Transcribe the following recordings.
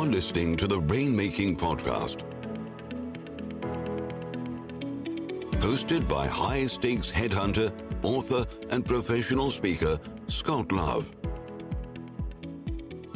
You're listening to the Rainmaking Podcast, hosted by high-stakes headhunter, author, and professional speaker, Scott Love.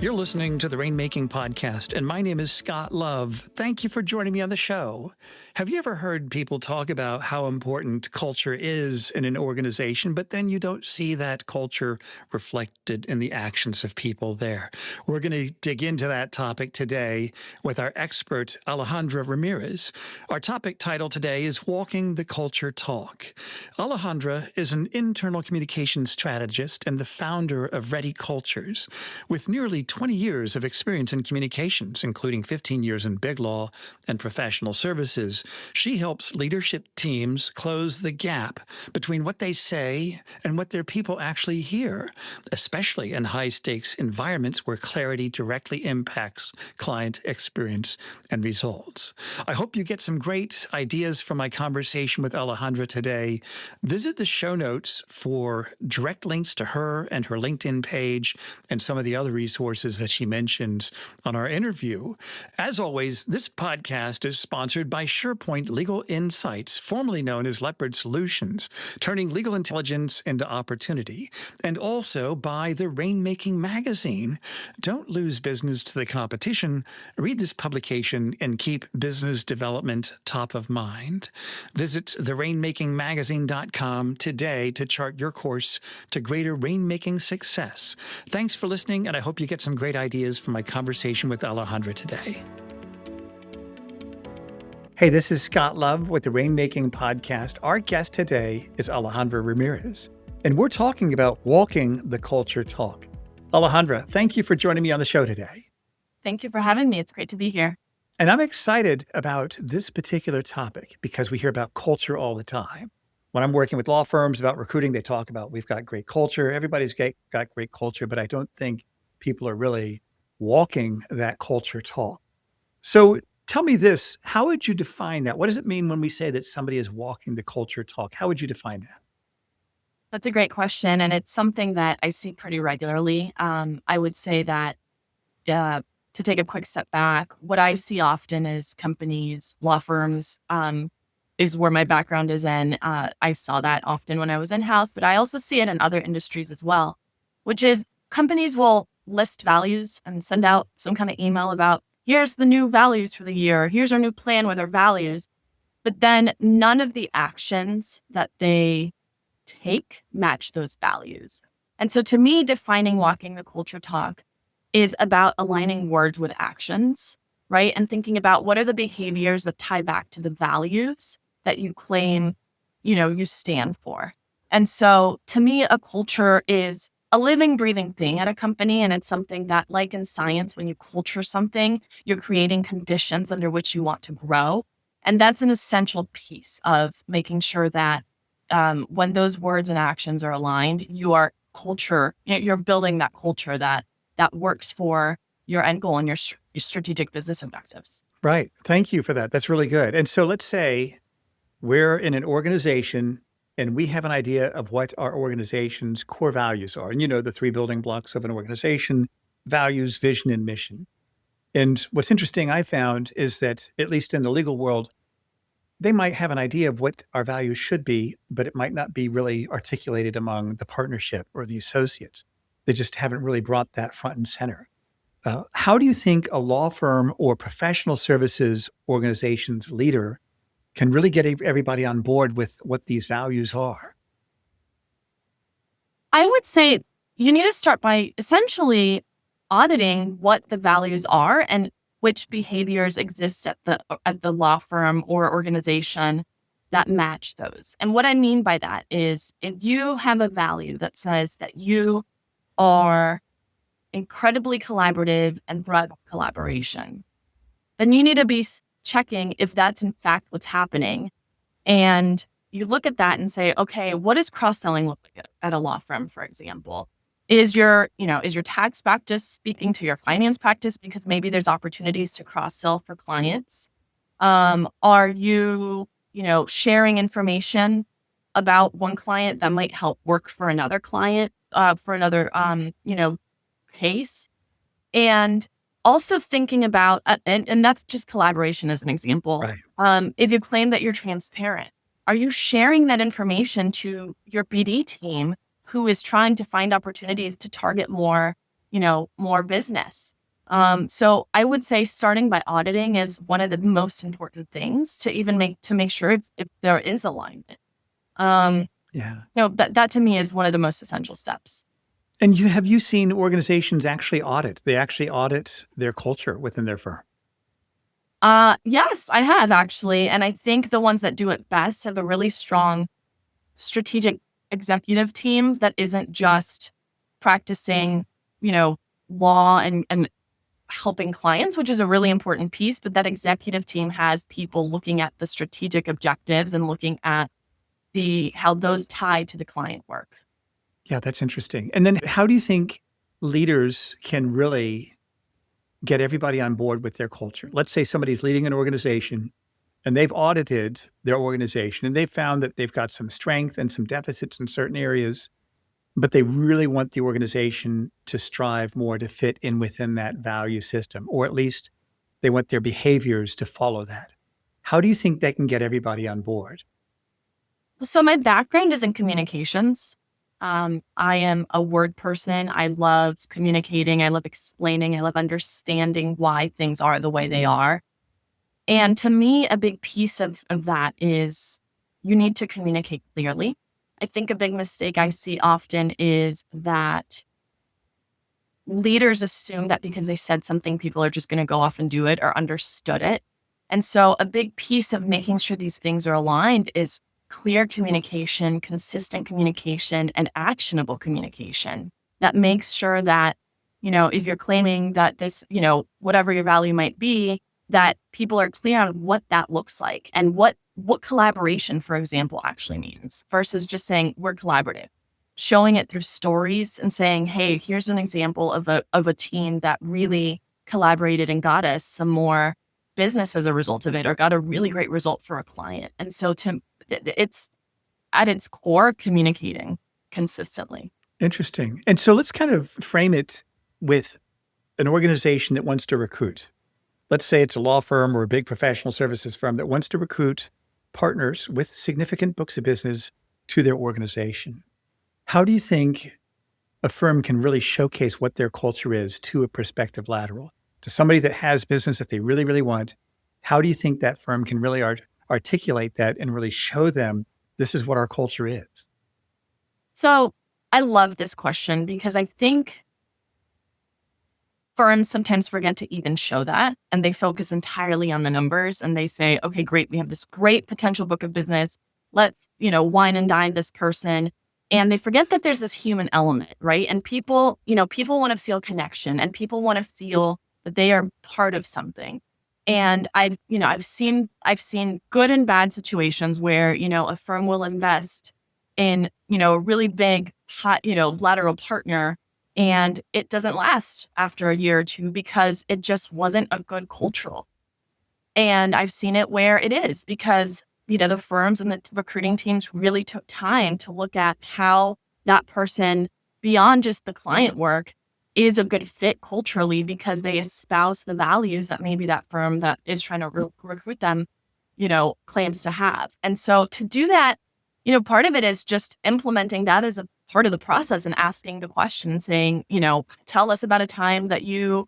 You're listening to the Rainmaking Podcast, and my name is Scott Love. Thank you for joining me on the show. Have you ever heard people talk about how important culture is in an organization, but then you don't see that culture reflected in the actions of people there? We're going to dig into that topic today with our expert, Alejandra Ramirez. Our topic title today is Walking the Culture Talk. Alejandra is an internal communications strategist and the founder of Ready Cultures, with nearly 20 years of experience in communications, including 15 years in big law and professional services. She helps leadership teams close the gap between what they say and what their people actually hear, especially in high-stakes environments where clarity directly impacts client experience and results. I hope you get some great ideas from my conversation with Alejandra today. Visit the show notes for direct links to her and her LinkedIn page and some of the other resources that she mentions on our interview. As always, this podcast is sponsored by SurePoint Legal Insights, formerly known as Leopard Solutions, turning legal intelligence into opportunity, and also by the Rainmaking magazine. Don't lose business to the competition. Read this publication and keep business development top of mind. Visit therainmakingmagazine.com today to chart your course to greater rainmaking success. Thanks for listening, and I hope you get some great ideas from my conversation with Alejandra today. Hey, this is Scott Love with the Rainmaking Podcast. Our guest today is Alejandra Ramirez, and we're talking about walking the culture talk. Alejandra, thank you for joining me on the show today. Thank you for having me. It's great to be here. And I'm excited about this particular topic because we hear about culture all the time. When I'm working with law firms about recruiting, they talk about we've got great culture. Everybody's got great culture, but I don't think people are really walking that culture talk. So tell me this, how would you define that? What does it mean when we say that somebody is walking the culture talk? How would you define that? That's a great question. And it's something that I see pretty regularly. I would say that to take a quick step back, what I see often is companies, law firms, is where my background is in. I saw that often when I was in-house, but I also see it in other industries as well, which is companies will list values and send out some kind of email about, here's the new values for the year, here's our new plan with our values. But then none of the actions that they take match those values. And so to me, defining walking the culture talk is about aligning words with actions, right? And thinking about what are the behaviors that tie back to the values that you claim, you stand for. And so to me, a culture is a living, breathing thing at a company. And it's something that, like in science, when you culture something, you're creating conditions under which you want to grow. And that's an essential piece of making sure that when those words and actions are aligned, you're building that culture that works for your end goal and your strategic business objectives. Right. Thank you for that. That's really good. And so let's say we're in an organization and we have an idea of what our organization's core values are. And the three building blocks of an organization: values, vision, and mission. And what's interesting I found is that, at least in the legal world, they might have an idea of what our values should be, but it might not be really articulated among the partnership or the associates. They just haven't really brought that front and center. How do you think a law firm or professional services organization's leader can really get everybody on board with what these values are? I would say you need to start by essentially auditing what the values are and which behaviors exist at the law firm or organization that match those. And what I mean by that is, if you have a value that says that you are incredibly collaborative and broad collaboration, then you need to be checking if that's in fact what's happening. And you look at that and say, okay, what does cross-selling look like at a law firm, for example? Is your tax practice speaking to your finance practice because maybe there's opportunities to cross-sell for clients? Are you, sharing information about one client that might help work for another client, for another, case? And also thinking about, and that's just collaboration as an example. Right. If you claim that you're transparent, are you sharing that information to your BD team who is trying to find opportunities to target more business? So I would say starting by auditing is one of the most important things to make sure if there is alignment. Yeah. That to me is one of the most essential steps. And have you seen organizations actually audit? They actually audit their culture within their firm. Yes, I have actually. And I think the ones that do it best have a really strong strategic executive team that isn't just practicing, law and helping clients, which is a really important piece. But that executive team has people looking at the strategic objectives and looking at how those tie to the client work. Yeah, that's interesting. And then how do you think leaders can really get everybody on board with their culture? Let's say somebody's leading an organization and they've audited their organization and they've found that they've got some strength and some deficits in certain areas, but they really want the organization to strive more to fit in within that value system, or at least they want their behaviors to follow that. How do you think they can get everybody on board? So my background is in communications. I am a word person. I love communicating. I love explaining. I love understanding why things are the way they are. And to me, a big piece of that is you need to communicate clearly. I think a big mistake I see often is that leaders assume that because they said something, people are just going to go off and do it or understood it. And so a big piece of making sure these things are aligned is clear communication, consistent communication, and actionable communication that makes sure that, if you're claiming that this, whatever your value might be, that people are clear on what that looks like and what collaboration, for example, actually means versus just saying we're collaborative, showing it through stories and saying, hey, here's an example of a team that really collaborated and got us some more business as a result of it, or got a really great result for a client. And so it's at its core communicating consistently. Interesting. And so let's kind of frame it with an organization that wants to recruit. Let's say it's a law firm or a big professional services firm that wants to recruit partners with significant books of business to their organization. How do you think a firm can really showcase what their culture is to a prospective lateral? To somebody that has business that they really, really want, how do you think that firm can really articulate that and really show them this is what our culture is? So I love this question because I think firms sometimes forget to even show that, and they focus entirely on the numbers and they say, okay, great, we have this great potential book of business. Let's, wine and dine this person. And they forget that there's this human element, right? And people want to feel connection and people want to feel that they are part of something. And I've seen good and bad situations where, a firm will invest in, a really big, hot, lateral partner, and it doesn't last after a year or two because it just wasn't a good cultural. And I've seen it where it is because, the firms and the recruiting teams really took time to look at how that person, beyond just the client work, is a good fit culturally because they espouse the values that maybe that firm that is trying to recruit them, claims to have. And so to do that, part of it is just implementing that as a part of the process and asking the question, saying, tell us about a time that you,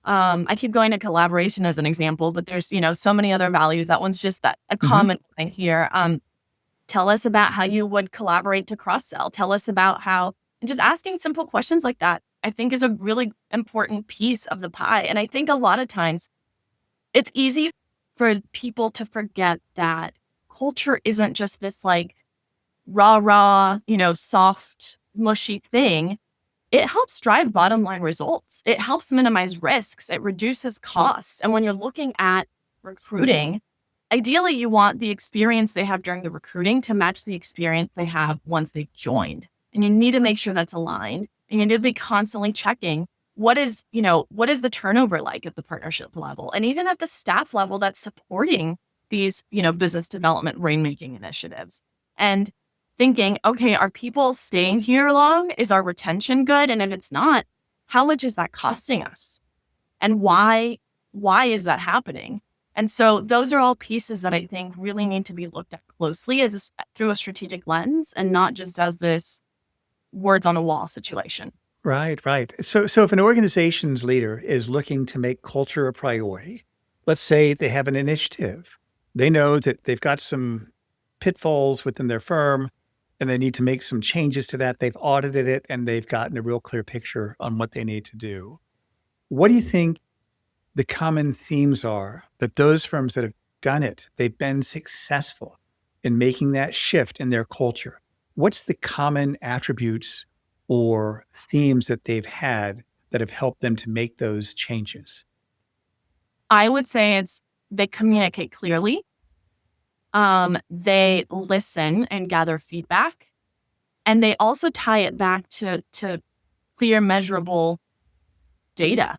I keep going to collaboration as an example, but there's, so many other values. That one's just a common thing here. Tell us about how you would collaborate to cross-sell. Tell us about how, and just asking simple questions like that, I think is a really important piece of the pie. And I think a lot of times it's easy for people to forget that culture isn't just this like rah, soft, mushy thing. It helps drive bottom line results. It helps minimize risks. It reduces costs. And when you're looking at recruiting, ideally you want the experience they have during the recruiting to match the experience they have once they've joined. And you need to make sure that's aligned. And you need to be constantly checking what is the turnover like at the partnership level and even at the staff level that's supporting these, business development rainmaking initiatives. And thinking, okay, are people staying here long? Is our retention good? And if it's not, how much is that costing us? And why is that happening? And so those are all pieces that I think really need to be looked at closely through a strategic lens and not just as this words on a wall situation. Right, right. So if an organization's leader is looking to make culture a priority, let's say they have an initiative, they know that they've got some pitfalls within their firm and they need to make some changes to that. They've audited it and they've gotten a real clear picture on what they need to do. What do you think the common themes are that those firms that have done it, they've been successful in making that shift in their culture? What's the common attributes or themes that they've had that have helped them to make those changes? I would say they communicate clearly. They listen and gather feedback. And they also tie it back to clear, measurable data.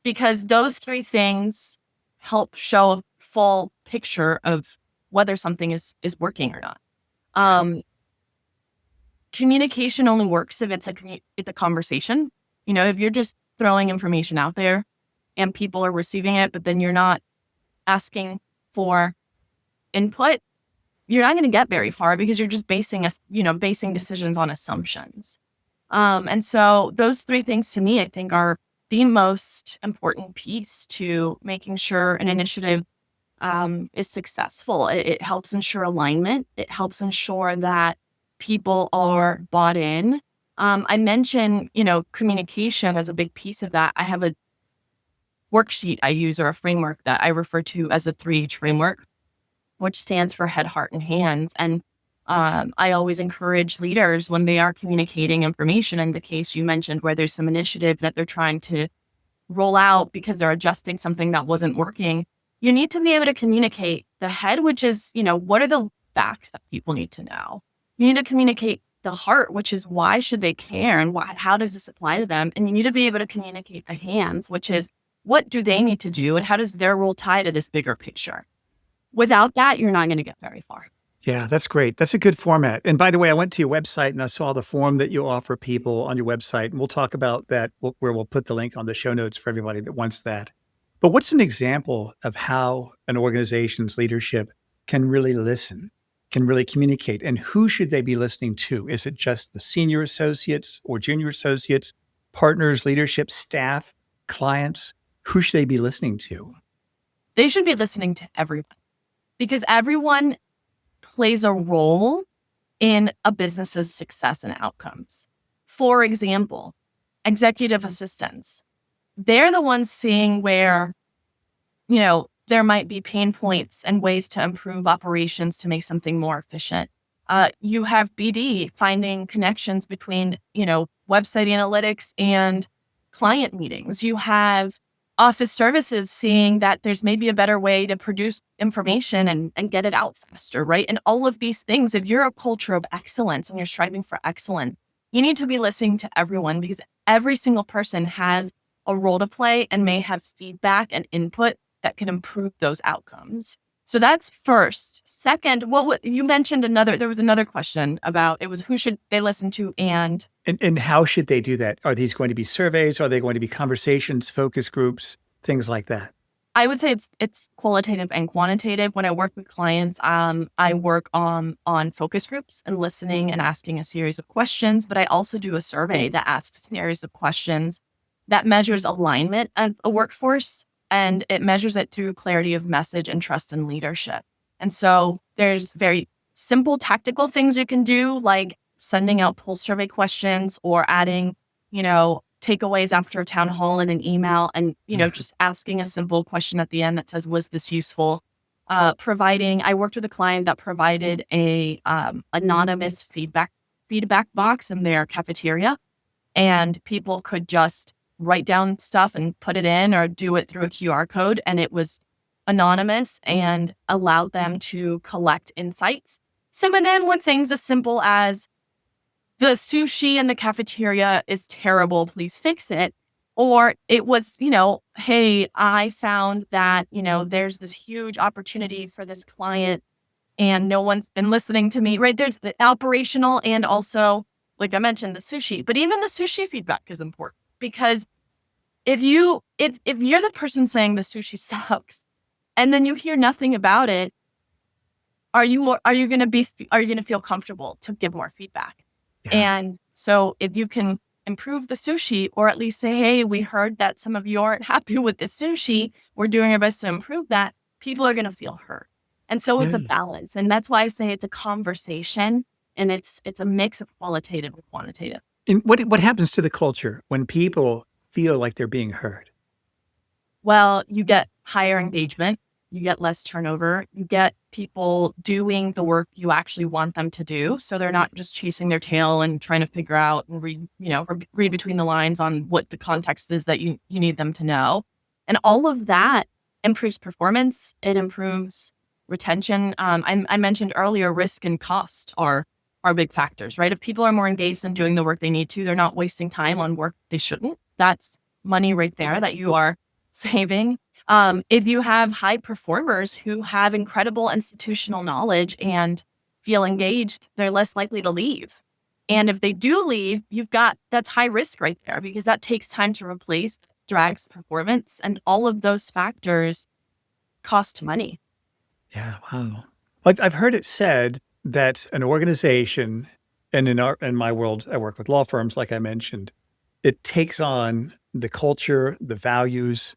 Because those three things help show a full picture of whether something is working or not. Communication only works if it's a conversation. If you're just throwing information out there and people are receiving it, but then you're not asking for input, you're not going to get very far because you're just basing decisions on assumptions. And so those three things to me, I think, are the most important piece to making sure an initiative is successful. It helps ensure alignment. It helps ensure that people are bought in. I mentioned, communication as a big piece of that. I have a worksheet I use or a framework that I refer to as a 3H framework, which stands for head, heart, and hands. And I always encourage leaders when they are communicating information, in the case you mentioned where there's some initiative that they're trying to roll out because they're adjusting something that wasn't working, you need to be able to communicate the head, which is, what are the facts that people need to know? You need to communicate the heart, which is why should they care and how does this apply to them? And you need to be able to communicate the hands, which is what do they need to do and how does their role tie to this bigger picture? Without that, you're not going to get very far. Yeah, that's great. That's a good format. And by the way, I went to your website and I saw the form that you offer people on your website. And we'll talk about that where we'll put the link on the show notes for everybody that wants that. But what's an example of how an organization's leadership can really listen, can really communicate? And who should they be listening to? Is it just the senior associates or junior associates, partners, leadership, staff, clients? Who should they be listening to? They should be listening to everyone because everyone plays a role in a business's success and outcomes. For example, executive assistants, they're the ones seeing where, there might be pain points and ways to improve operations to make something more efficient. You have BD finding connections between, website analytics and client meetings. You have office services seeing that there's maybe a better way to produce information and get it out faster, right? And all of these things, if you're a culture of excellence and you're striving for excellence, you need to be listening to everyone because every single person has a role to play and may have feedback and input that can improve those outcomes. So that's first. Second, you mentioned there was another question about, it was who should they listen to and how should they do that? Are these going to be surveys? Are they going to be conversations, focus groups, things like that? I would say it's qualitative and quantitative. When I work with clients, I work on focus groups and listening and asking a series of questions, but I also do a survey that asks a series of questions that measures alignment of a workforce. And it measures it through clarity of message and trust in leadership. And so there's very simple tactical things you can do, like sending out pulse survey questions or adding, takeaways after a town hall in an email and, just asking a simple question at the end that says, was this useful? I worked with a client that provided a anonymous feedback box in their cafeteria, and people could just write down stuff and put it in or do it through a QR code. And it was anonymous and allowed them to collect insights. Some of them were things as simple as the sushi in the cafeteria is terrible, please fix it. Or it was, hey, I found that, there's this huge opportunity for this client and no one's been listening to me, right? There's the operational and also, like I mentioned, the sushi. But even the sushi feedback is important. Because if you're the person saying the sushi sucks and then you hear nothing about it, are you going to feel comfortable to give more feedback? Yeah. And so if you can improve the sushi, or at least say, hey, we heard that some of you aren't happy with the sushi, we're doing our best to improve that, people are going to feel heard. And so it's a balance. And that's why I say it's a conversation, and it's a mix of qualitative and quantitative. And what happens to the culture when people feel like they're being heard? Well, you get higher engagement, you get less turnover, you get people doing the work you actually want them to do. So they're not just chasing their tail and trying to figure out and read between the lines on what the context is that you need them to know. And all of that improves performance. It improves retention. I mentioned earlier, risk and cost are big factors, right? If people are more engaged in doing the work they need to, they're not wasting time on work they shouldn't. That's money right there that you are saving. If you have high performers who have incredible institutional knowledge and feel engaged, they're less likely to leave. And if they do leave, that's high risk right there, because that takes time to replace, drags performance, and all of those factors cost money. Yeah, wow. I've heard it said that an organization, and in my world, I work with law firms, like I mentioned, it takes on the culture, the values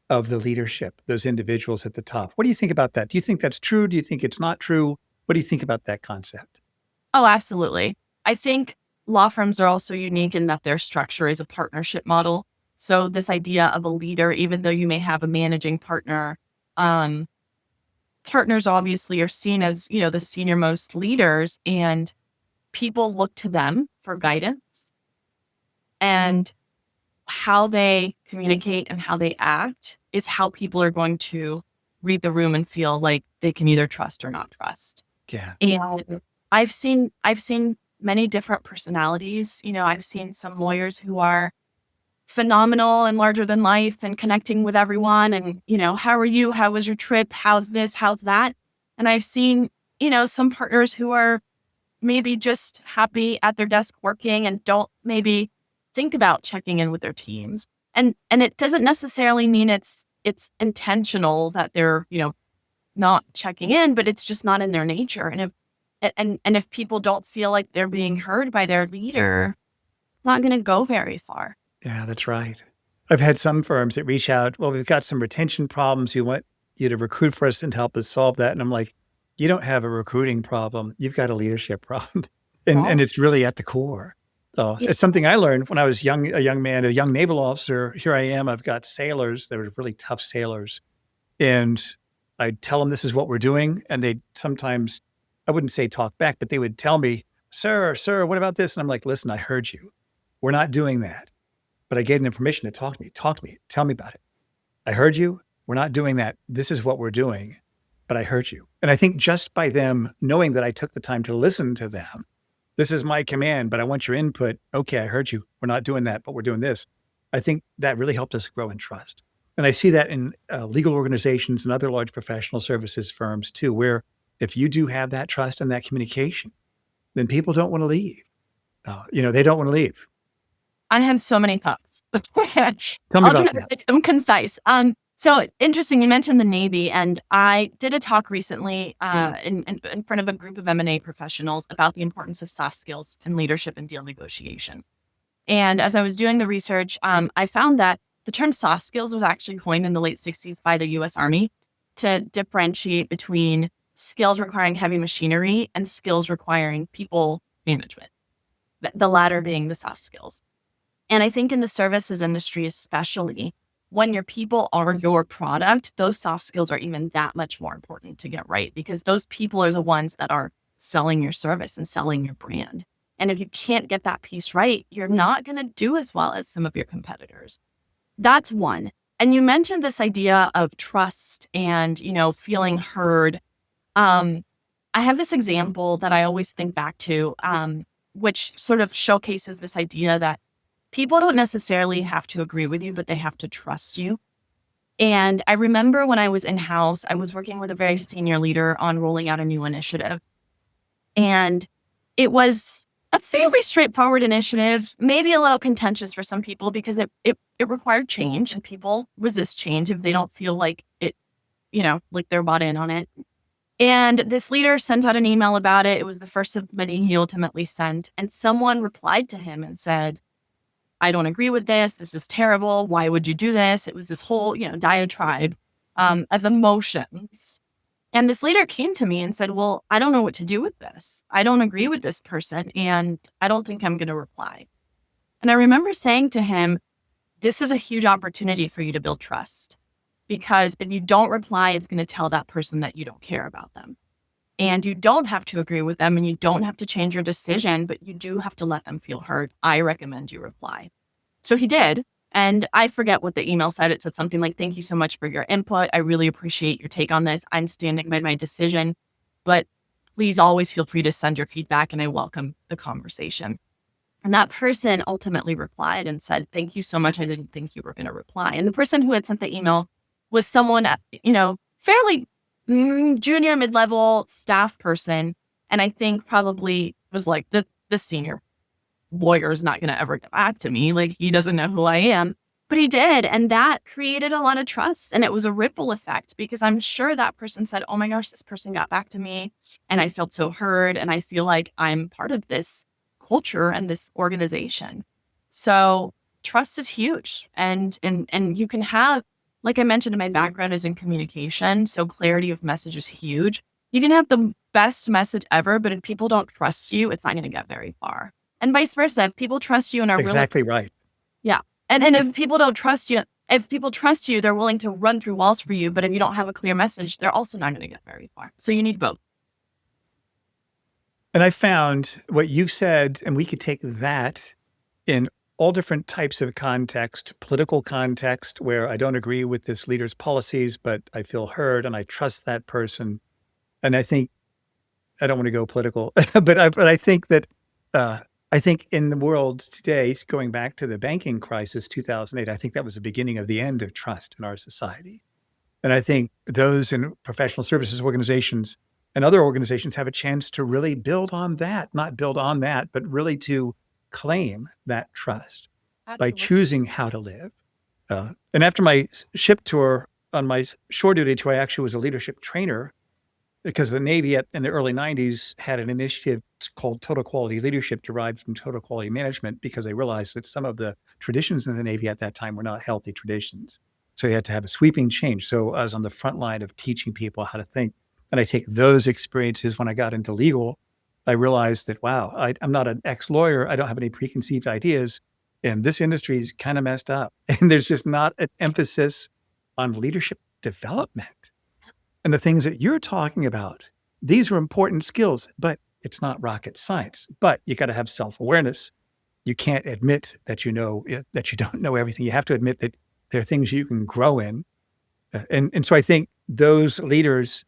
of the leadership, those individuals at the top. What do you think about that? Do you think that's true? Do you think it's not true? What do you think about that concept? Oh, absolutely. I think law firms are also unique in that their structure is a partnership model. So this idea of a leader, even though you may have a managing partner, partners obviously are seen as, the senior most leaders, and people look to them for guidance. And how they communicate and how they act is how people are going to read the room and feel like they can either trust or not trust. Yeah. And I've seen many different personalities. I've seen some lawyers who are phenomenal and larger than life and connecting with everyone. And, how are you? How was your trip? How's this? How's that? And I've seen, some partners who are maybe just happy at their desk working and don't maybe think about checking in with their teams. And it doesn't necessarily mean it's intentional that they're, not checking in, but it's just not in their nature. And if people don't feel like they're being heard by their leader, it's not going to go very far. Yeah, that's right. I've had some firms that reach out, well, we've got some retention problems. We want you to recruit for us and help us solve that. And I'm like, you don't have a recruiting problem. You've got a leadership problem. And it's really at the core. So it's something I learned when I was a young man, a young naval officer. Here I am. I've got sailors. They were really tough sailors. And I'd tell them this is what we're doing. And they'd sometimes, I wouldn't say talk back, but they would tell me, sir, what about this? And I'm like, listen, I heard you. We're not doing that. But I gave them permission to talk to me, tell me about it. I heard you. We're not doing that. This is what we're doing. But I heard you. And I think just by them knowing that I took the time to listen to them, this is my command, but I want your input. Okay, I heard you. We're not doing that, but we're doing this. I think that really helped us grow in trust. And I see that in legal organizations and other large professional services firms too, where if you do have that trust and that communication, then people don't want to leave. They don't want to leave. I have so many thoughts. Tell me about that. I'm concise. So interesting. You mentioned the Navy, and I did a talk recently in front of a group of M&A professionals about the importance of soft skills in leadership and deal negotiation. And as I was doing the research, I found that the term soft skills was actually coined in the late 60s by the U.S. Army to differentiate between skills requiring heavy machinery and skills requiring people management, the latter being the soft skills. And I think in the services industry, especially, when your people are your product, those soft skills are even that much more important to get right, because those people are the ones that are selling your service and selling your brand. And if you can't get that piece right, you're not going to do as well as some of your competitors. That's one. And you mentioned this idea of trust and, feeling heard. I have this example that I always think back to, which sort of showcases this idea that people don't necessarily have to agree with you, but they have to trust you. And I remember when I was in-house, I was working with a very senior leader on rolling out a new initiative. And it was a fairly straightforward initiative, maybe a little contentious for some people because it required change, and people resist change if they don't feel like it, like they're bought in on it. And this leader sent out an email about it. It was the first of many he ultimately sent. And someone replied to him and said, I don't agree with this. This is terrible. Why would you do this? It was this whole, diatribe of emotions. And this leader came to me and said, well, I don't know what to do with this. I don't agree with this person, and I don't think I'm going to reply. And I remember saying to him, this is a huge opportunity for you to build trust, because if you don't reply, it's going to tell that person that you don't care about them. And you don't have to agree with them, and you don't have to change your decision, but you do have to let them feel heard. I recommend you reply. So he did. And I forget what the email said. It said something like, thank you so much for your input. I really appreciate your take on this. I'm standing by my decision, but please always feel free to send your feedback, and I welcome the conversation. And that person ultimately replied and said, thank you so much. I didn't think you were going to reply. And the person who had sent the email was someone, fairly junior, mid-level staff person. And I think probably was like, the senior lawyer is not going to ever get back to me. Like, he doesn't know who I am, but he did. And that created a lot of trust. And it was a ripple effect, because I'm sure that person said, oh my gosh, this person got back to me and I felt so heard. And I feel like I'm part of this culture and this organization. So trust is huge. And you can have, like I mentioned, my background is in communication. So clarity of message is huge. You can have the best message ever, but if people don't trust you, it's not going to get very far. And vice versa. If people trust you and are exactly right. Yeah. And if people don't trust you, if people trust you, they're willing to run through walls for you. But if you don't have a clear message, they're also not going to get very far. So you need both. And I found what you've said, and we could take that in all different types of context, political context, where I don't agree with this leader's policies, but I feel heard and I trust that person. And I think, I don't want to go political, but I think that, I think in the world today, going back to the banking crisis, 2008, I think that was the beginning of the end of trust in our society. And I think those in professional services organizations and other organizations have a chance to really build on that, not build on that, but really to claim that trust. Absolutely. By choosing how to live. And after my ship tour, on my shore duty tour, I actually was a leadership trainer, because the Navy in the early 90s had an initiative called Total Quality Leadership, derived from Total Quality Management, because they realized that some of the traditions in the Navy at that time were not healthy traditions. So they had to have a sweeping change. So I was on the front line of teaching people how to think. And I take those experiences when I got into legal. I realized that, wow, I'm not an ex-lawyer. I don't have any preconceived ideas. And this industry is kind of messed up. And there's just not an emphasis on leadership development. And the things that you're talking about, these are important skills, but it's not rocket science. But you got to have self-awareness. You can't admit that you don't know everything. You have to admit that there are things you can grow in. And so I think those leaders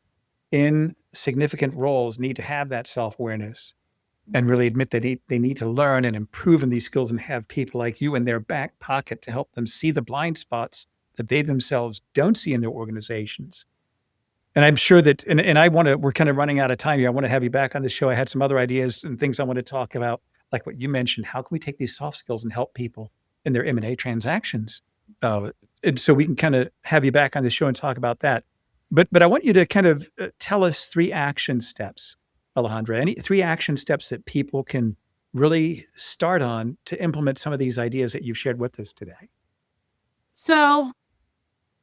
in significant roles need to have that self-awareness and really admit that they need to learn and improve in these skills, and have people like you in their back pocket to help them see the blind spots that they themselves don't see in their organizations. And I'm sure that, we're kind of running out of time here. I want to have you back on the show. I had some other ideas and things I want to talk about, like what you mentioned. How can we take these soft skills and help people in their M&A transactions? And so we can kind of have you back on the show and talk about that. But I want you to kind of tell us 3 action steps, Alejandra, any 3 action steps that people can really start on to implement some of these ideas that you've shared with us today. So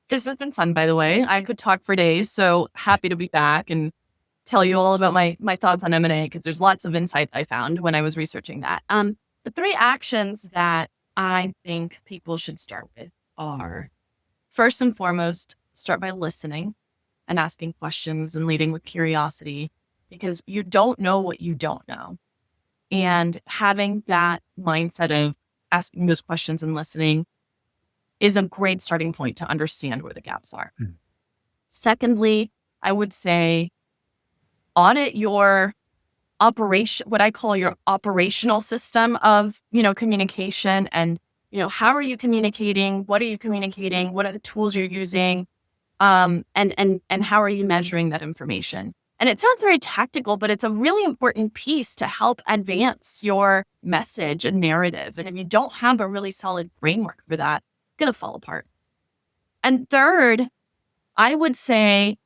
this has been fun, by the way. I could talk for days. So happy to be back and tell you all about my thoughts on M&A, because there's lots of insights I found when I was researching that. The 3 actions that I think people should start with are, first and foremost, start by listening and asking questions and leading with curiosity, because you don't know what you don't know. And having that mindset of asking those questions and listening is a great starting point to understand where the gaps are. Mm. Secondly, I would say audit your operation, what I call your operational system of, communication, and, how are you communicating? What are you communicating? What are the tools you're using? And how are you measuring that information? And it sounds very tactical, but it's a really important piece to help advance your message and narrative. And if you don't have a really solid framework for that, it's going to fall apart. And third, I would say,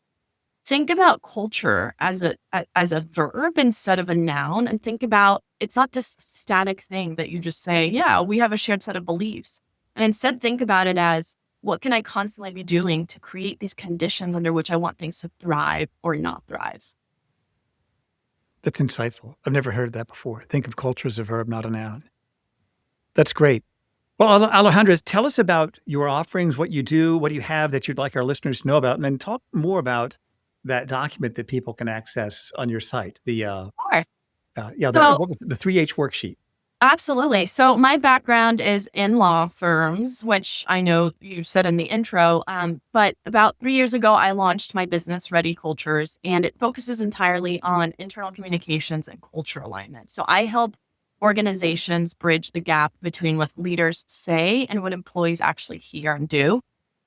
think about culture as a verb instead of a noun, and think about it's not this static thing that you just say, yeah, we have a shared set of beliefs. And instead think about it as, what can I constantly be doing to create these conditions under which I want things to thrive or not thrive? That's insightful. I've never heard that before. Think of culture as a verb, not a noun. That's great. Well, Alejandra, tell us about your offerings, what you do, what do you have that you'd like our listeners to know about, and then talk more about that document that people can access on your site. The Sure. what was the 3H worksheet. Absolutely. So my background is in law firms, which I know you said in the intro, but about 3 years ago, I launched my business, Ready Cultures, and it focuses entirely on internal communications and culture alignment. So I help organizations bridge the gap between what leaders say and what employees actually hear and do.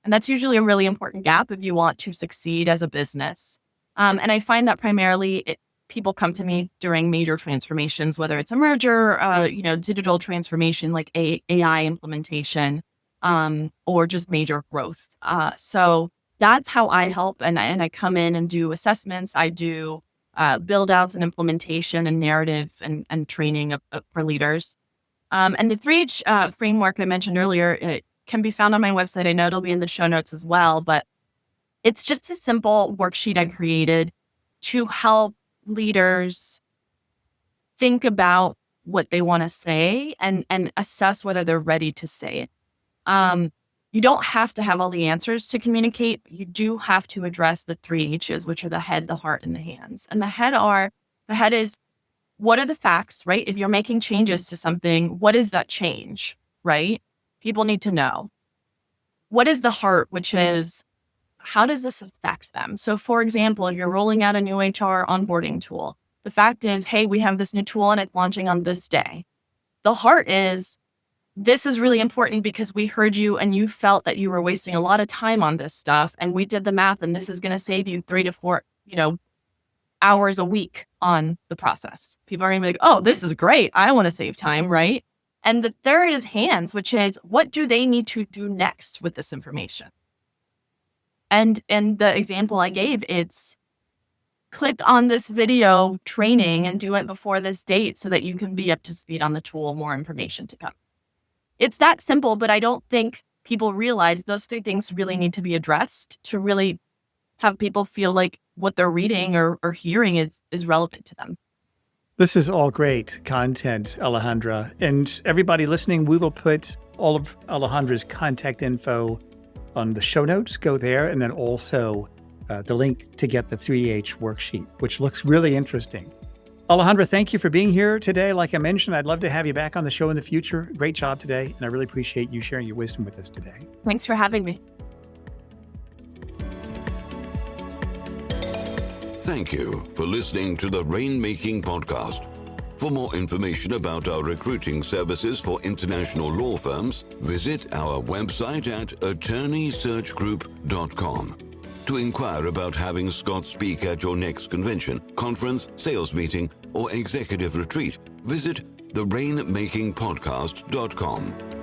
And that's usually a really important gap if you want to succeed as a business. And I find that primarily people come to me during major transformations, whether it's a merger, digital transformation like AI implementation, or just major growth. So that's how I help. And I come in and do assessments. I do build outs and implementation and narrative and training for leaders. And the 3H framework I mentioned earlier, it can be found on my website. I know it'll be in the show notes as well, but it's just a simple worksheet I created to help leaders think about what they want to say and assess whether they're ready to say it. You don't have to have all the answers to communicate, but you do have to address the 3 H's, which are the head, the heart, and the hands. And the head is, what are the facts, right? If you're making changes to something, what is that change, right? People need to know. What is the heart, which is, how does this affect them? So for example, if you're rolling out a new HR onboarding tool, the fact is, hey, we have this new tool and it's launching on this day. The heart is, this is really important because we heard you and you felt that you were wasting a lot of time on this stuff. And we did the math and this is going to save you 3 to 4, hours a week on the process. People are going to be like, oh, this is great. I want to save time, right? And the third is hands, which is, what do they need to do next with this information? And in the example I gave, it's click on this video training and do it before this date so that you can be up to speed on the tool, more information to come. It's that simple, but I don't think people realize those 3 things really need to be addressed to really have people feel like what they're reading or hearing is relevant to them. This is all great content, Alejandra. And everybody listening, we will put all of Alejandra's contact info on the show notes. Go there, and then also the link to get the 3H worksheet, which looks really interesting. Alejandra, thank you for being here today. Like I mentioned, I'd love to have you back on the show in the future. Great job today, and I really appreciate you sharing your wisdom with us today. Thanks for having me. Thank you for listening to the Rainmaking Podcast. For more information about our recruiting services for international law firms, visit our website at attorneysearchgroup.com. To inquire about having Scott speak at your next convention, conference, sales meeting, or executive retreat, visit therainmakingpodcast.com.